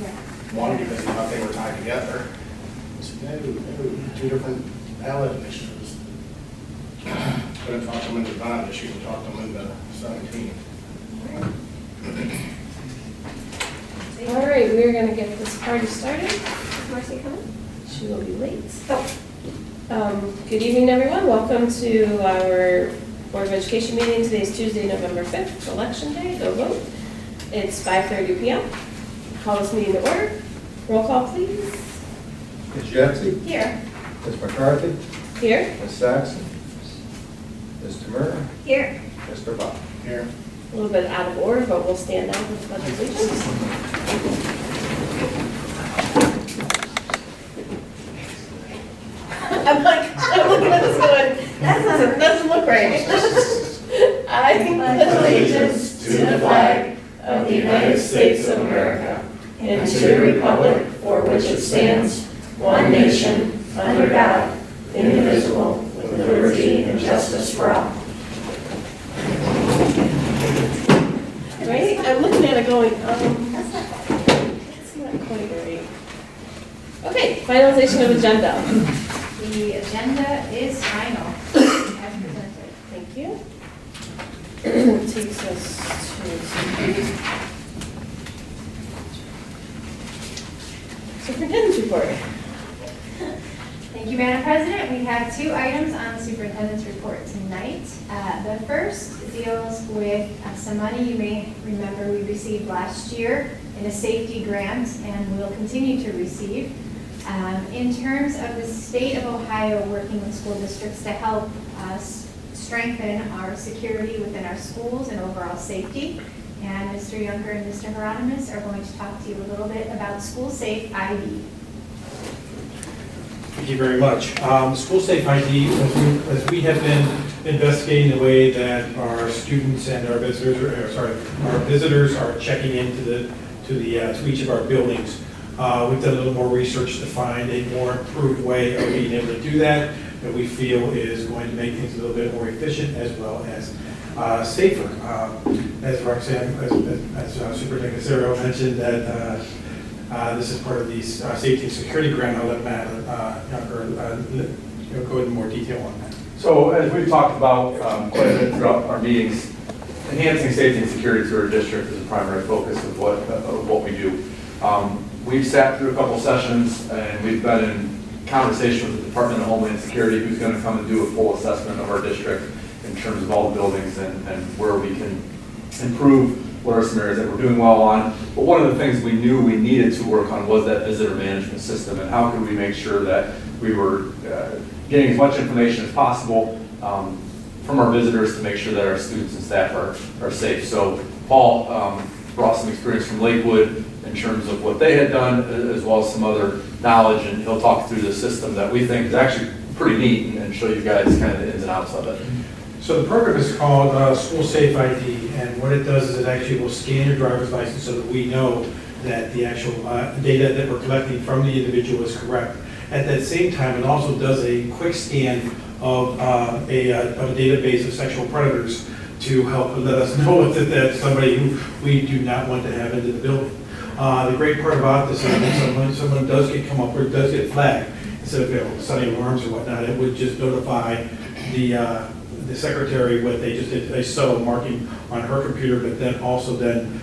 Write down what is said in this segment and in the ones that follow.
One, because he thought they were tied together. I said, no, two different ballot initiatives. Couldn't talk them into bond issue, and talk them into 17. All right, we're going to get this party started. Is Marcy coming? She will be late. Good evening, everyone. Welcome to our Board of Education meeting. Today is Tuesday, November 5th, Election Day. Go vote. It's 5:30 p.m. Call this meeting to order. Roll call, please. Ms. Jepsy? Here. Ms. McCarthy? Here. Ms. Saxon? Ms. Demers? Here. Mr. Bob? Here. A little bit out of order, but we'll stand up with the Pledge of Allegiance. I'm looking at this going, that doesn't look right. I pledge allegiance to the flag of the United States of America and to the republic for which it stands, one nation, under God, indivisible, with liberty and justice for all. Right? I'm looking at it going, that's not quite right. Okay, finalization of agenda. The agenda is final, as presented. Thank you. Takes us to superintendent's report. Thank you, Madam President. We have two items on the superintendent's report tonight. The first deals with some money you may remember we received last year in a safety grant and will continue to receive. In terms of the state of Ohio working with school districts to help us strengthen our security within our schools and overall safety. And Mr. Younger and Mr. Hieronymus are going to talk to you a little bit about School Safe ID. Thank you very much. School Safe ID, as we have been investigating the way that our students and our visitors are checking into to each of our buildings. We've done a little more research to find a more improved way of being able to do that we feel is going to make things a little bit more efficient as well as safer. As Roxanne, as Superintendent Casero mentioned, that this is part of the safety and security grant. I'll let Matt go into more detail on that. So as we've talked about quite a bit throughout our meetings, enhancing safety and security through our district is a primary focus of what we do. We've sat through a couple sessions and we've been in conversation with the Department of Homeland Security, who's going to come and do a full assessment of our district in terms of all the buildings and where we can improve, what are some areas that we're doing well on. But one of the things we knew we needed to work on was that visitor management system and how could we make sure that we were getting as much information as possible from our visitors to make sure that our students and staff are safe. So Paul brought some experience from Lakewood in terms of what they had done, as well as some other knowledge, and he'll talk through the system that we think is actually pretty neat and show you guys kind of the ins and outs of it. So the program is called School Safe ID, and what it does is it actually will scan your driver's license so that we know that the actual data that we're collecting from the individual is correct. At that same time, it also does a quick scan of a database of sexual predators to help let us know that that's somebody who we do not want to have into the building. The great part about this is that when someone does come up or does get flagged, instead of setting alarms or whatnot, it would just notify the secretary what they just did. They saw a marking on her computer, but then also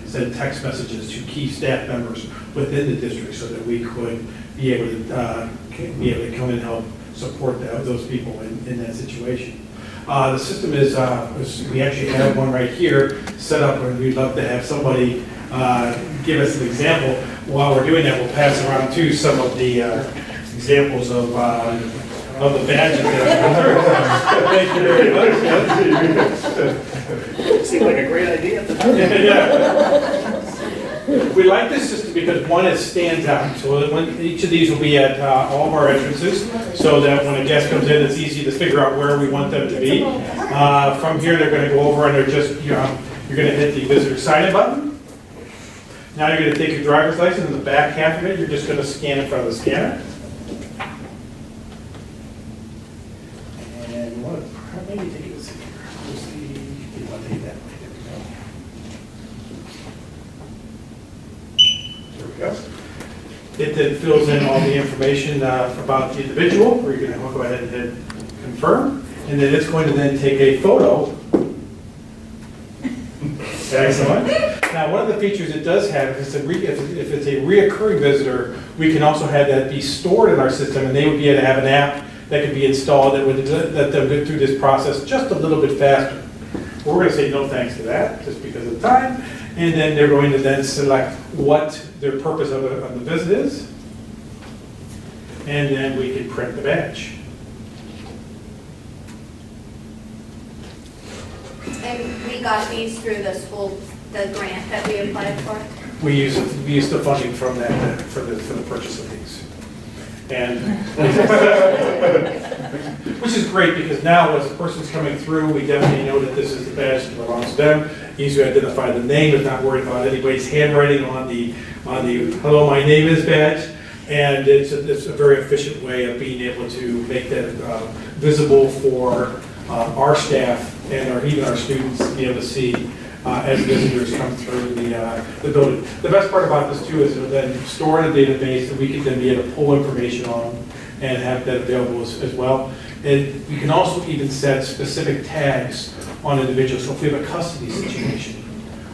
send text messages to key staff members within the district so that we could be able to come and help support those people in that situation. The system is, we actually have one right here set up, and we'd love to have somebody give us an example. While we're doing that, we'll pass around to some of the examples of the badges. Thank you very much. Seemed like a great idea. Yeah. We like this system because one, it stands out. So each of these will be at all of our entrances, so that when a guest comes in, it's easy to figure out where we want them to be. From here, they're going to go over and they're just, you're going to hit the visitor sign-in button. Now you're going to take your driver's license, and the back half of it, you're just going to scan in front of the scanner. And you want to probably take this here. We'll see if you want to take that way. There we go. There we go. It then fills in all the information about the individual, where you're going to go ahead and hit confirm, and then it's going to then take a photo. Excellent. Now, one of the features it does have, if it's a reoccurring visitor, we can also have that be stored in our system, and they would be able to have an app that could be installed that would let them go through this process just a little bit faster. We're going to say no thanks to that, just because of time, and then they're going to then select what their purpose of the visit is, and then we can print the badge. And we got these through the school, the grant that we applied for? We use the funding from that for the purchase of these. And, which is great, because now as a person's coming through, we definitely know that this is the badge that belongs to them. Easy to identify the name, is not worried about anybody's handwriting on the hello, my name is badge. And it's a very efficient way of being able to make that visible for our staff and even our students to be able to see as visitors come through the building. The best part about this too is it'll then store in a database that we can then be able to pull information on and have that available as well. And we can also even set specific tags on individuals. So if we have a custody situation,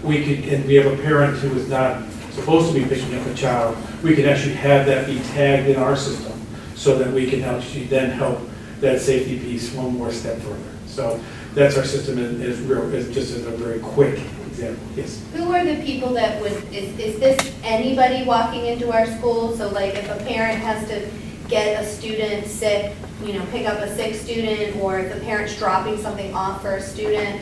and we have a parent who is not supposed to be picking up a child, we can actually have that be tagged in our system so that we can actually then help that safety piece one more step further. So that's our system is just as a very quick example. Yes. Who are the people that is this anybody walking into our school? So like if a parent has to get a student sick, pick up a sick student, or if the parent's dropping something off for a student,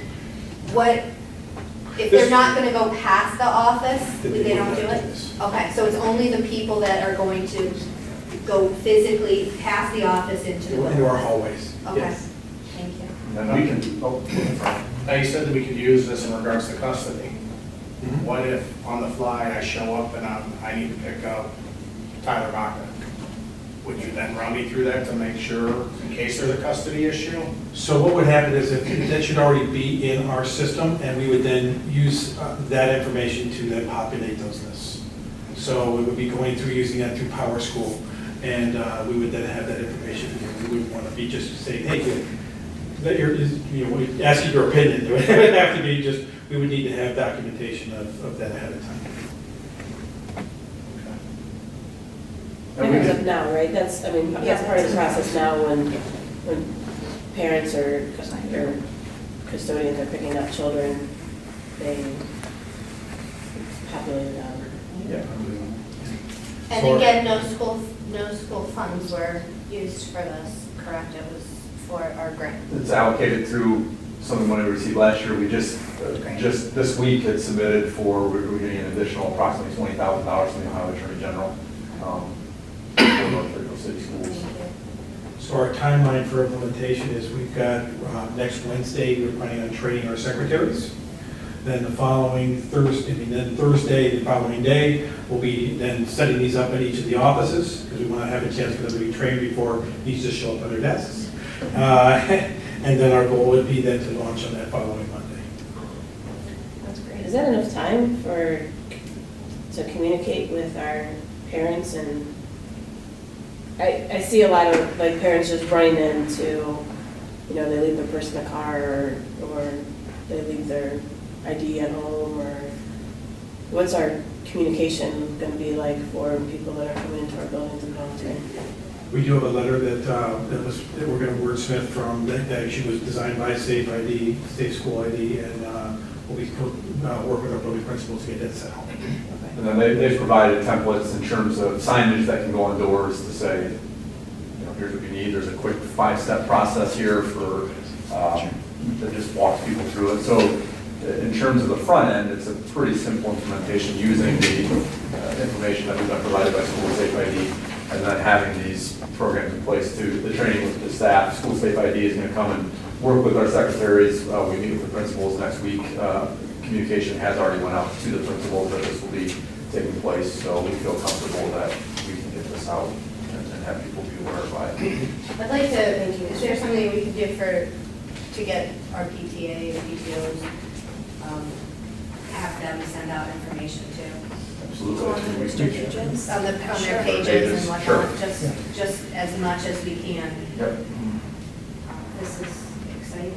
if they're not going to go past the office, they don't do it? Okay, so it's only the people that are going to go physically past the office into our hallways. Okay, Yes. thank you. And then we can, Now, you said that we could use this in regards to custody. Mhm. What if on the fly I show up and I need to pick up Tyler Baca? Would you then run me through that to make sure in case there's a custody issue? So what would happen is that should already be in our system, and we would then use that information to then populate those lists. So we would be going through using that through Power School, and we would then have that information. We wouldn't want to be just saying, hey, we ask you your opinion. It would have to be just, we would need to have documentation of that ahead of time. That comes up now, right? That's part of the process now when parents or custodians are picking up children, they populate it out. Yeah. And again, no school funds were used for this, correct? It was for our grant. it's allocated through some of the money we received last year. We just this week had submitted we're getting an additional approximately $20,000 from the Ohio Attorney General for North Ridgeville City Schools. So our timeline for implementation is we've got next Wednesday, we're planning on training our secretaries. Then the following Thursday, the following day, we'll be then setting these up at each of the offices, because we want to have a chance for them to be trained before these just show up on their desks. And then our goal would be then to launch on that following Monday. That's great. Is that enough time to communicate with our parents? And I see a lot of parents just running into, they leave their purse in the car or they leave their ID at home, or what's our communication going to be like for people that are coming into our buildings and volunteering? We do have a letter that we're going to wordsmith from, that actually was designed by Safe ID, Safe School ID, and we'll be work with our building principals to get that set up. And then they've provided templates in terms of signage that can go on doors to say, here's what you need. There's a quick 5-step process here that just walks people through it. So in terms of the front end, it's a pretty simple implementation using the information that we've been provided by School Safe ID, and then having these programs in place too. The training with the staff, School Safe ID is going to come and work with our secretaries. We meet with the principals next week. Communication has already went out to the principals that this will be taking place, so we feel comfortable that we can get this out and have people be aware of it. I'd like to, is there something we could do to get our PTA and PTOs, have them send out information too? Absolutely. district pages? On their Sure. pages and Sure. whatnot, just as much as we can. Yep. This is exciting.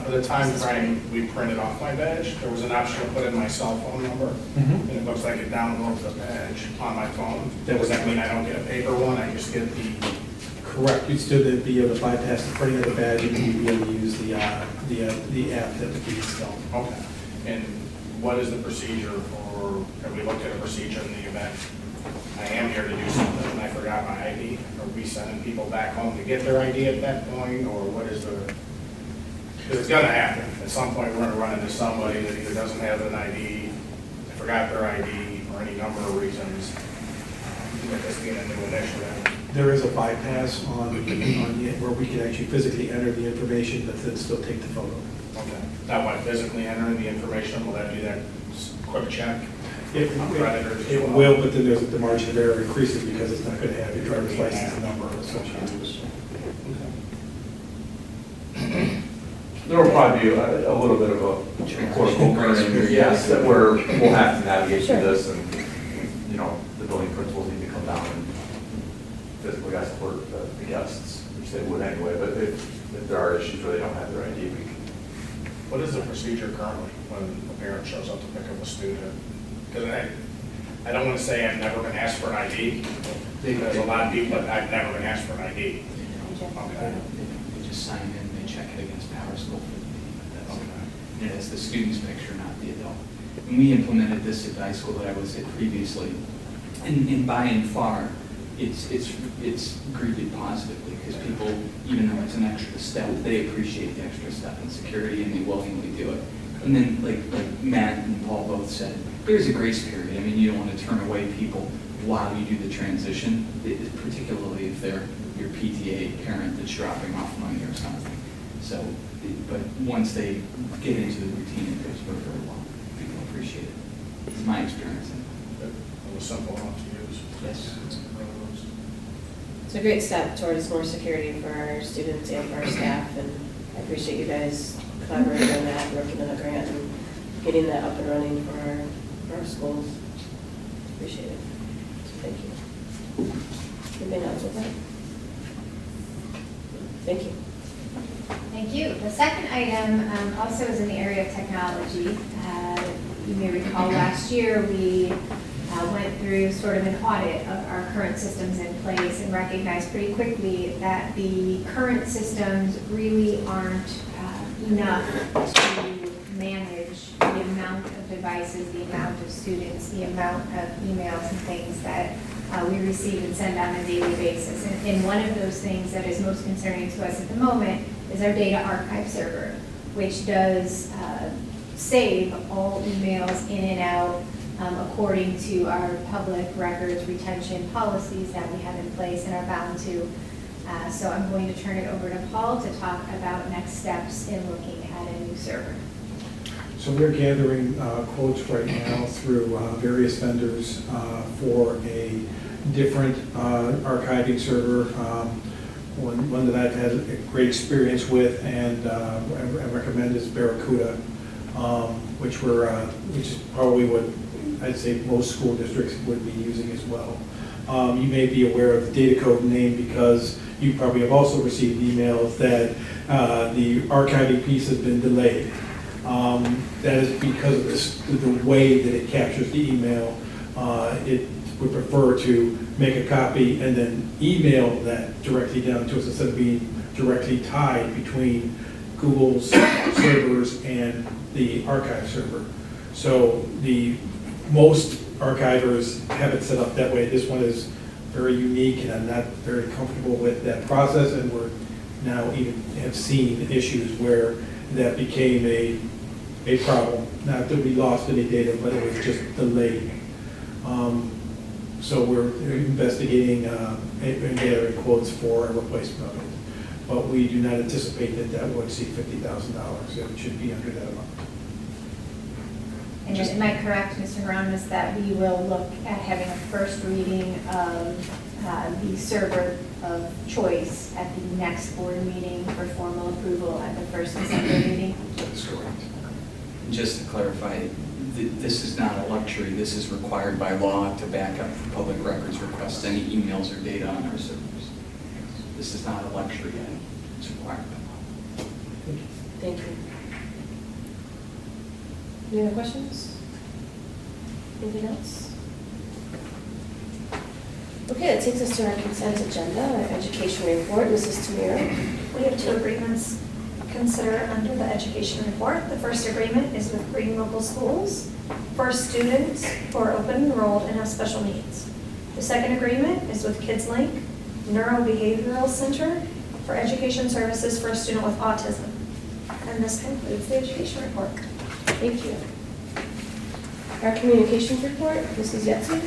For the time frame, we printed off my badge. There was an option to put in my cell phone number, and it looks like it downloads the badge on my phone. Does that mean I don't get a paper one? I just get the, Correct, you'd still be able to bypass the printing of the badge and you'd be able to use the app that would be installed. okay. And what is the procedure for, have we looked at a procedure in the event I am here to do something and I forgot my ID? Are we sending people back home to get their ID at that point, or what is the, because it's gonna happen. At some point, we're gonna run into somebody that either doesn't have an ID, they forgot their ID, or any number of reasons. With this being a new initiative. There is a bypass on where we can actually physically enter the information, but then still take the photo. Okay. That might physically enter the information, will that do that quick check? It Predators. will, but then the margin of error increases because it's not going to have your driver's license number associated with it. There will probably be a little bit of a quote unquote learning, yes, that we'll have to navigate through Sure. this, and, you know, the building principals need to come down and physically escort the guests, which they would anyway, but if there are issues where they don't have their ID, we can. What is the procedure currently when a parent shows up to pick up a student? Because I don't want to say I've never been asked for an ID. There's a lot of people that I've never been asked for an ID. Okay. They just sign in, they check it against PowerSchool for the meeting, but that's it. And it has the student's picture, not the adult. And we implemented this at the high school that I was at previously, and by and far, it's greeted positively, because people, even though it's an extra step, they appreciate the extra step in security and they willingly do it. And then, like Matt and Paul both said, there's a grace period. I mean, you don't want to turn away people while you do the transition, particularly if they're your PTA parent that's dropping off money or something. So, but once they get into the routine, it goes very, very well. People appreciate it. It's my experience. It was simple enough to use. Yes. It's a great step towards more security for our students and for our staff, and I appreciate you guys collaborating on that, working on a grant and getting that up and running for our schools. Appreciate it. So thank you. Anything else with that? Thank you. Thank you. The second item also is in the area of technology. You may recall last year we went through sort of an audit of our current systems in place and recognized pretty quickly that the current systems really aren't enough to manage the amount of devices, the amount of students, the amount of emails and things that we receive and send on a daily basis. And one of those things that is most concerning to us at the moment is our data archive server, which does save all emails in and out according to our public records retention policies that we have in place and are bound to. So I'm going to turn it over to Paul to talk about next steps in looking at a new server. So we're gathering quotes right now through various vendors for a different archiving server. One that I've had a great experience with and I recommend is Barracuda, which is probably what I'd say most school districts would be using as well. You may be aware of the data code name because you probably have also received emails that the archiving piece has been delayed. That is because of the way that it captures the email. It would prefer to make a copy and then email that directly down to us instead of being directly tied between Google's servers and the archive server. So most archivers have it set up that way. This one is very unique and I'm not very comfortable with that process, and we're now even have seen issues where that became a problem. Not that we lost any data, but it was just delayed. So we're investigating and gathering quotes for a replacement of it. But we do not anticipate that will exceed $50,000. It should be under that amount. And am I correct, Mr. Hieronymus, that we will look at having a first reading of the server of choice at the next board meeting for formal approval at the first December meeting? That's correct. Just to clarify, this is not a luxury, this is required by law to back up for public records requests, any emails or data on our servers. This is not a luxury, it's required by law. Thank you. Any other questions? Anything else? Okay, that takes us to our consent agenda, our education report. Mrs. Tamira. We have 2 agreements to consider under the education report. The first agreement is with Green Local Schools for students who are open enrolled and have special needs. The second agreement is with KidsLink Neurobehavioral Center for education services for a student with autism. And this concludes the education report. Thank you. Our communications report, Mrs. Yetsey.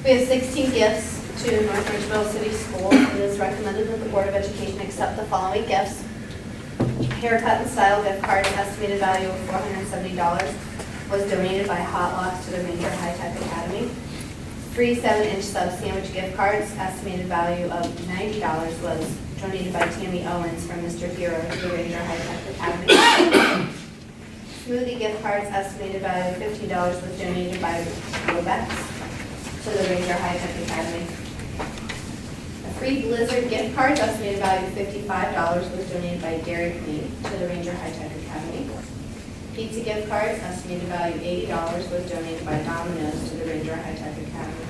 We have 16 gifts to North Ridgeville City Schools. It is recommended that the Board of Education accept the following gifts. Haircut and Style gift card, estimated value of $470, was donated by Hot Locks to the Ranger High Tech Academy. Free 7-inch sub sandwich gift cards, estimated value of $90, was donated by Tammy Owens from Mr. Hero to the Ranger High Tech Academy. Smoothie gift cards, estimated value of $50, was donated by Robex to the Ranger High Tech Academy. A free Blizzard gift card, estimated value of $55, was donated by Dairy Queen to the Ranger High Tech Academy. Pizza gift cards, estimated value of $80, was donated by Domino's to the Ranger High Tech Academy.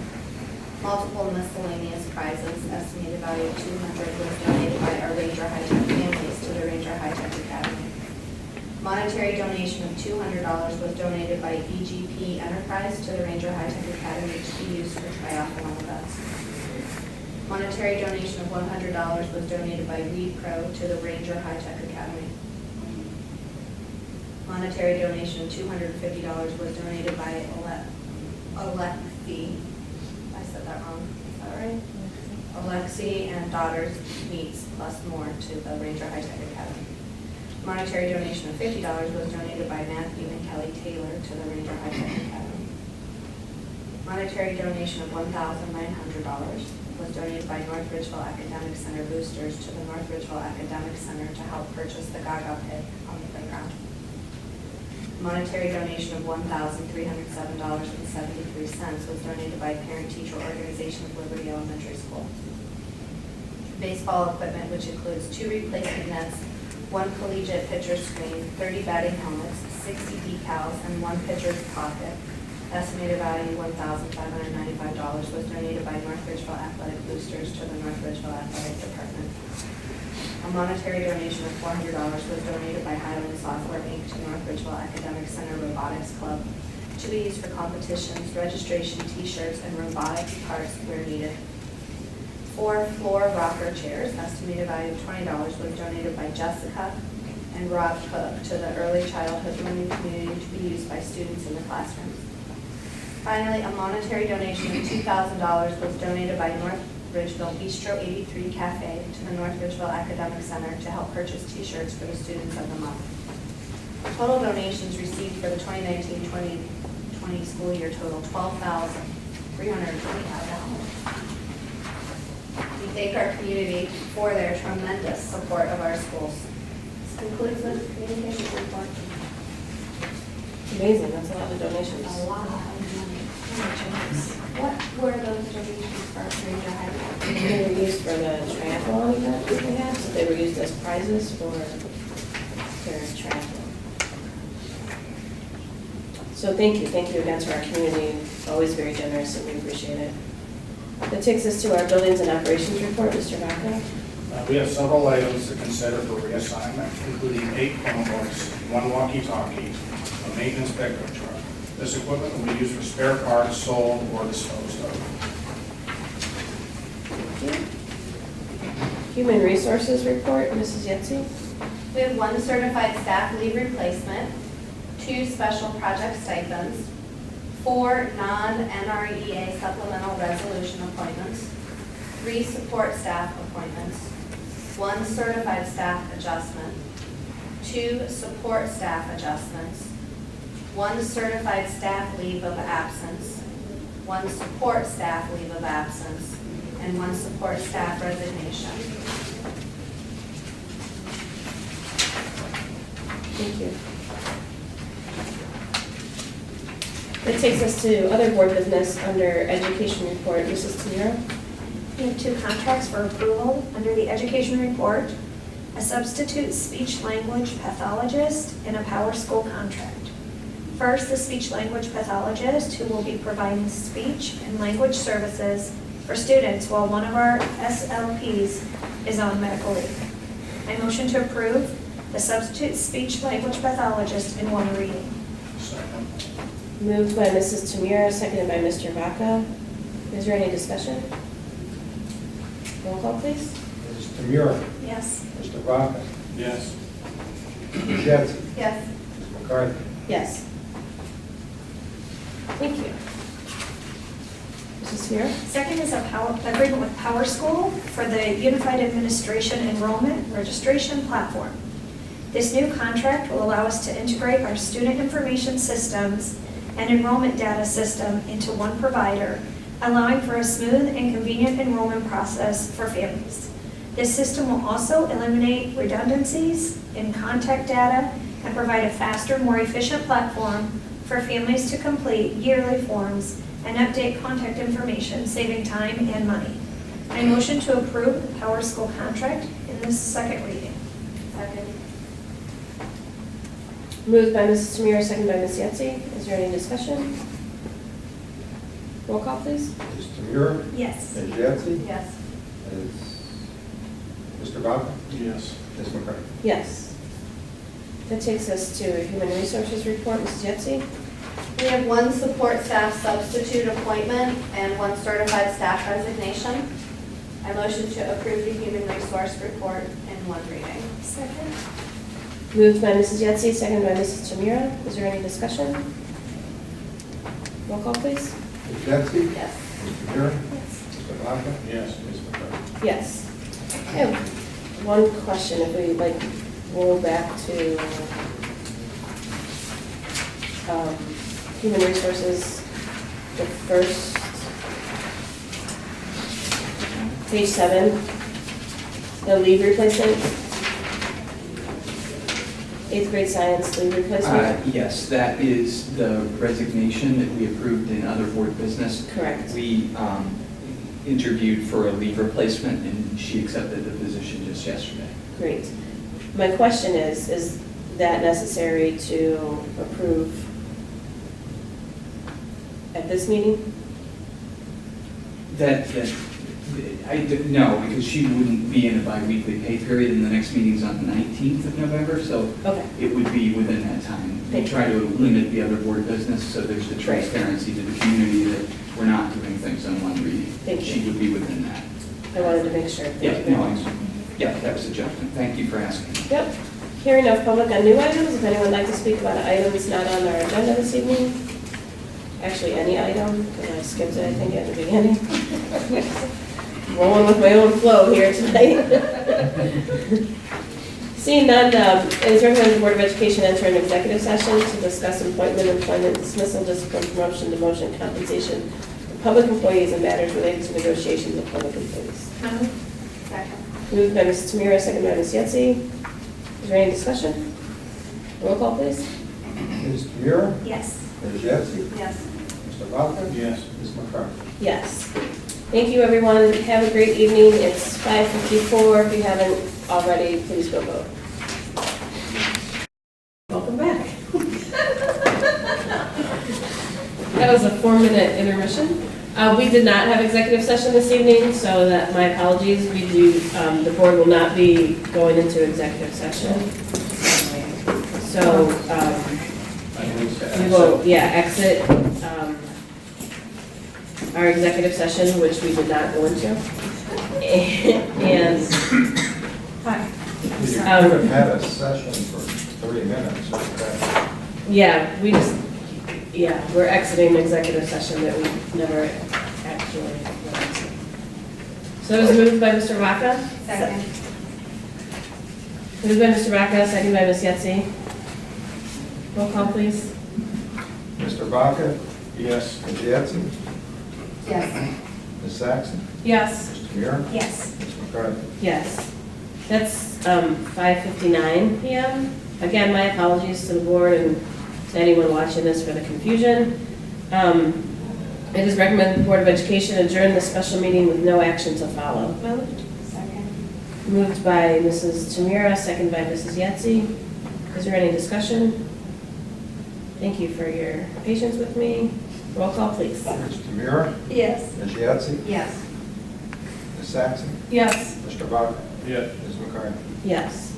Multiple miscellaneous prizes, estimated value of $200, was donated by our Ranger High Tech families to the Ranger High Tech Academy. Monetary donation of $200 was donated by EGP Enterprise to the Ranger High Tech Academy to be used for triathlon events. Monetary donation of $100 was donated by Reed Pro to the Ranger High Tech Academy. Monetary donation of $250 was donated by Alexi. I said that wrong. Is that right? Alexi and Daughters Meats Plus More to the Ranger High Tech Academy. Monetary donation of $50 was donated by Matthew and Kelly Taylor to the Ranger High Tech Academy. Monetary donation of $1,900 was donated by North Ridgeville Academic Center boosters to the North Ridgeville Academic Center to help purchase the Gaga pit on the playground. Monetary donation of $1,307.73 was donated by Parent-Teacher Organization of Liberty Elementary School. Baseball equipment, which includes 2 replacement nets, 1 collegiate pitcher screen, 30 batting helmets, 60 decals, and 1 pitcher's pocket. Estimated value $1,595 was donated by North Ridgeville Athletic Boosters to the North Ridgeville Athletic Department. A monetary donation of $400 was donated by Highland Software Inc. to North Ridgeville Academic Center Robotics Club to be used for competitions, registration, t-shirts, and robotics parts where needed. 4 floor rocker chairs, estimated value of $20, was donated by Jessica and Rob Cook to the early childhood learning community to be used by students in the classrooms. Finally, a monetary donation of $2,000 was donated by North Ridgeville Bistro 83 Cafe to the North Ridgeville Academic Center to help purchase t-shirts for the students of the month. Total donations received for the 2019-2020 school year total $12,325. We thank our community for their tremendous support of our schools. This concludes the communication report. Amazing, that's a lot of donations. A lot of money. What were those donations for Ranger High Tech? They were used for the triathlon event that they had, so they were used as prizes for their triathlon. So thank you again to our community, always very generous and we appreciate it. That takes us to our buildings and operations report, Mr. Vaca. We have several items to consider for reassignment, including 8 Chromebooks, 1 walkie-talkie, a maintenance pickup truck. This equipment will be used for spare parts sold or disposed of. Thank you. Human resources report, Mrs. Yetsey. We have 1 certified staff leave replacement, 2 special project stipends, 4 non-NREA supplemental resolution appointments, 3 support staff appointments, 1 certified staff adjustment, 2 support staff adjustments, 1 certified staff leave of absence, 1 support staff leave of absence, and 1 support staff resignation. Thank you. That takes us to other board business under education report. Mrs. Tamira? We have 2 contracts for approval under the education report, a substitute speech language pathologist and a power school contract. First, the speech language pathologist who will be providing speech and language services for students while one of our SLPs is on medical leave. I motion to approve the substitute speech language pathologist in 1 reading. Second. Moved by Mrs. Tamira, seconded by Mr. Vaca. Is there any discussion? Roll call, please. Mrs. Tamira? Yes. Mr. Vaca? Yes. Ms. Jessie? Yes. Ms. McCarthy? Yes. Thank you. Mrs. Tamira? Second is a agreement with Power School for the Unified Administration Enrollment Registration Platform. This new contract will allow us to integrate our student information systems and enrollment data system into one provider, allowing for a smooth and convenient enrollment process for families. This system will also eliminate redundancies in contact data and provide a faster, more efficient platform for families to complete yearly forms and update contact information, saving time and money. I motion to approve the Power School contract in this 2nd reading. Second. Moved by Mrs. Tamira, seconded by Ms. Yetsey. Is there any discussion? Roll call, please. Mrs. Tamira? Yes. Ms. Jessie? Yes. Mr. Vaca? Yes. Ms. McCarthy? Yes. That takes us to Human Resources report. Mrs. Yetsey? We have 1 support staff substitute appointment and 1 certified staff resignation. I motion to approve the human resource report in 1 reading. Second. Moved by Mrs. Yetsey, seconded by Mrs. Tamira. Is there any discussion? Roll call, please. Ms. Jessie? Yes. Mr. Tamira? Yes. Mr. Vaca? Yes. Ms. McCarthy? Yes. I have one question, if we roll back to Human Resources, the first, page 7, the leave replacement, 8th grade science leave replacement. Yes, that is the resignation that we approved in other board business. Correct. We interviewed for a leave replacement, and she accepted the position just yesterday. Great. My question is that necessary to approve at this meeting? No, because she wouldn't be in a bi-weekly pay period, and the next meeting's on the 19th of November, so Okay. it would be within that time. We Thank you. try to limit the other board business, so there's the transparency to the community that we're not doing things on 1 reading. Thank you. She would be within that. I wanted to make sure. Thank Yeah, you very no, much. yeah, that was a judgment. Thank you for asking. Yep. Hearing no public on new items, if anyone would like to speak about items not on our agenda this evening? Actually, any item, because I skipped it, I think, at the beginning. Rolling with my own flow here tonight. Seeing none, it is recommended the Board of Education enter an executive session to discuss employment, dismissal, discipline, promotion, demotion, compensation of public employees and matters related to negotiations with public employees. Second. Moved by Mrs. Tamira, second by Ms. Yetsey. Is there any discussion? Roll call, please. Ms. Tamira? Yes. Ms. Jessie? Yes. Mr. Vaca? Yes. Ms. McCarthy? Yes. Thank you, everyone. Have a great evening. It's 5:54. If you haven't already, please go vote. Welcome back. That was a 4-minute intermission. We did not have executive session this evening, so that my apologies. We do, the board will not be going into executive session. So, we will, exit, our executive session, which we did not go into. And, hi. You could have had a session for 30 minutes. We're exiting the executive session that we never actually went into. So it was moved by Mr. Vaca. Second. Moved by Mr. Vaca, second by Ms. Yetsey. Roll call, please. Mr. Vaca? Yes. Ms. Jessie? Yes. Ms. Saxon? Yes. Mr. Tamira? Yes. Ms. McCarthy? Yes. That's 5:59 PM. Again, my apologies to the board and to anyone watching this for the confusion. It is recommended the Board of Education adjourn the special meeting with no action to follow. Moved. Second. Moved by Mrs. Tamira, second by Mrs. Yetsey. Is there any discussion? Thank you for your patience with me. Roll call, please. Ms. Tamira? Yes. Ms. Yetsey? Yes. Ms. Saxon? Yes. Mr. Vaca? Yes. Ms. McCarthy? Yes.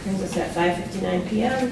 Brings us at 5:59 PM.